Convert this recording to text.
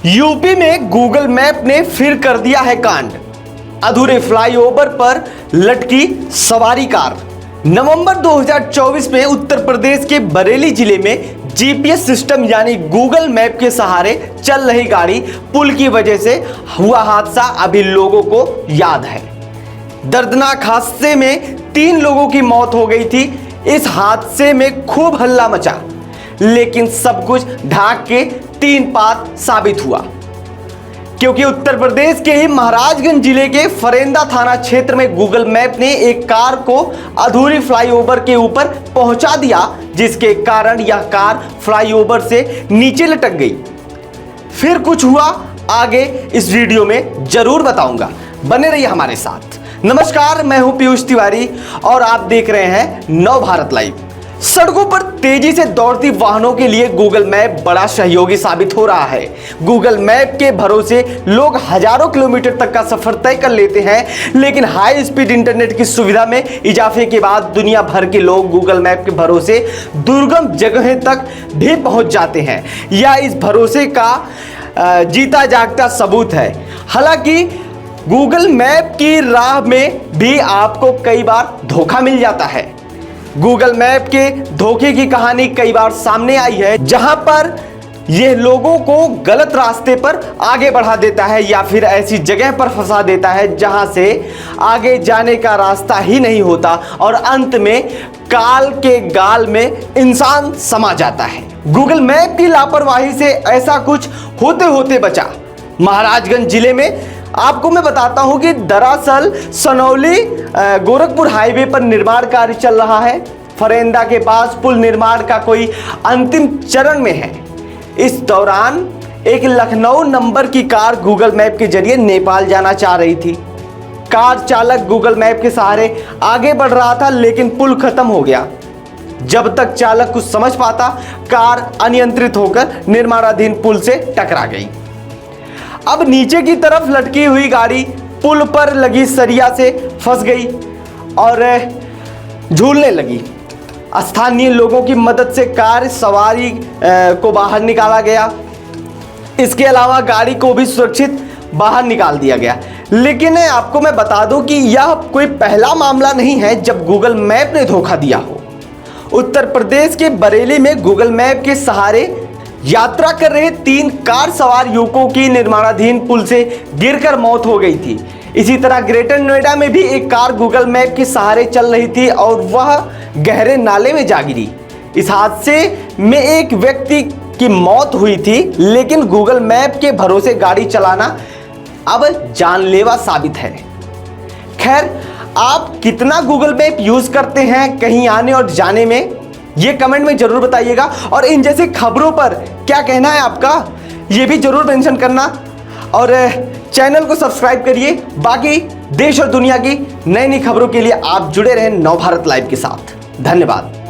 UP में Google map ने फिर कर दिया है कांड। अधूरे फ्लाईओवर पर लटकी सवारी कार। नवंबर 2024 में उत्तर प्रदेश के बरेली जिले में जीपीएस सिस्टम यानी गूगल मैप के सहारे चल रही गाड़ी पुल की वजह से हुआ हादसा अभी लोगों को याद है। दर्दनाक हादसे में 3 लोगों की मौत हो गई थी। इस हादसे में खूब हल्ला मचा, लेकिन सब कुछ ढाक के तीन पात साबित हुआ, क्योंकि उत्तर प्रदेश के ही महाराजगंज जिले के फरेंदा थाना क्षेत्र में गूगल मैप ने एक कार को अधूरी फ्लाईओवर के ऊपर पहुंचा दिया, जिसके कारण यह कार फ्लाईओवर से नीचे लटक गई। फिर कुछ हुआ आगे इस वीडियो में जरूर बताऊंगा, बने रहिए हमारे साथ। नमस्कार, मैं हूं पीयूष तिवारी और आप देख रहे हैं नव भारत लाइव। सड़कों पर तेजी से दौड़ती वाहनों के लिए गूगल मैप बड़ा सहयोगी साबित हो रहा है। गूगल मैप के भरोसे लोग हजारों किलोमीटर तक का सफर तय कर लेते हैं, लेकिन हाई स्पीड इंटरनेट की सुविधा में इजाफे के बाद दुनिया भर के लोग गूगल मैप के भरोसे दुर्गम जगहें तक भी पहुंच जाते हैं। यह इस भरोसे का जीता जागता सबूत है। हालांकि गूगल मैप की राह में भी आपको कई बार धोखा मिल जाता है। गूगल मैप के धोखे की कहानी कई बार सामने आई है, जहां पर यह लोगों को गलत रास्ते पर आगे बढ़ा देता है या फिर ऐसी जगह पर फंसा देता है जहां से आगे जाने का रास्ता ही नहीं होता और अंत में काल के गाल में इंसान समा जाता है। गूगल मैप की लापरवाही से ऐसा कुछ होते होते बचा महाराजगंज जिले में। आपको मैं बताता हूं कि दरअसल सनौली गोरखपुर हाईवे पर निर्माण कार्य चल रहा है। फरेंदा के पास पुल निर्माण का कोई अंतिम चरण में है। इस दौरान एक लखनऊ नंबर की कार गूगल मैप के जरिए नेपाल जाना चाह रही थी। कार चालक गूगल मैप के सहारे आगे बढ़ रहा था, लेकिन पुल खत्म हो गया। जब तक चालक कुछ समझ पाता, कार अनियंत्रित होकर निर्माणाधीन पुल से टकरा गई। अब नीचे की तरफ लटकी हुई गाड़ी पुल पर लगी सरिया से फंस गई और झूलने लगी। स्थानीय लोगों की मदद से कार सवारी को बाहर निकाला गया। इसके अलावा गाड़ी को भी सुरक्षित बाहर निकाल दिया गया। लेकिन आपको मैं बता दूं कि यह कोई पहला मामला नहीं है जब गूगल मैप ने धोखा दिया हो। उत्तर प्रदेश के बरेली में गूगल मैप के सहारे यात्रा कर रहे 3 कार सवार युवकों की निर्माणाधीन पुल से गिरकर मौत हो गई थी। इसी तरह ग्रेटर नोएडा में भी एक कार गूगल मैप के सहारे चल रही थी और वह गहरे नाले में जा गिरी। इस हादसे में एक व्यक्ति की मौत हुई थी, लेकिन गूगल मैप के भरोसे गाड़ी चलाना अब जानलेवा साबित है। खैर, आप कितना गूगल मैप यूज करते हैं कहीं आने और जाने में, ये कमेंट में जरूर बताइएगा। और इन जैसी खबरों पर क्या कहना है आपका, ये भी जरूर मेंशन करना। और चैनल को सब्सक्राइब करिए। बाकी देश और दुनिया की नई नई खबरों के लिए आप जुड़े रहें नव भारत लाइव के साथ। धन्यवाद।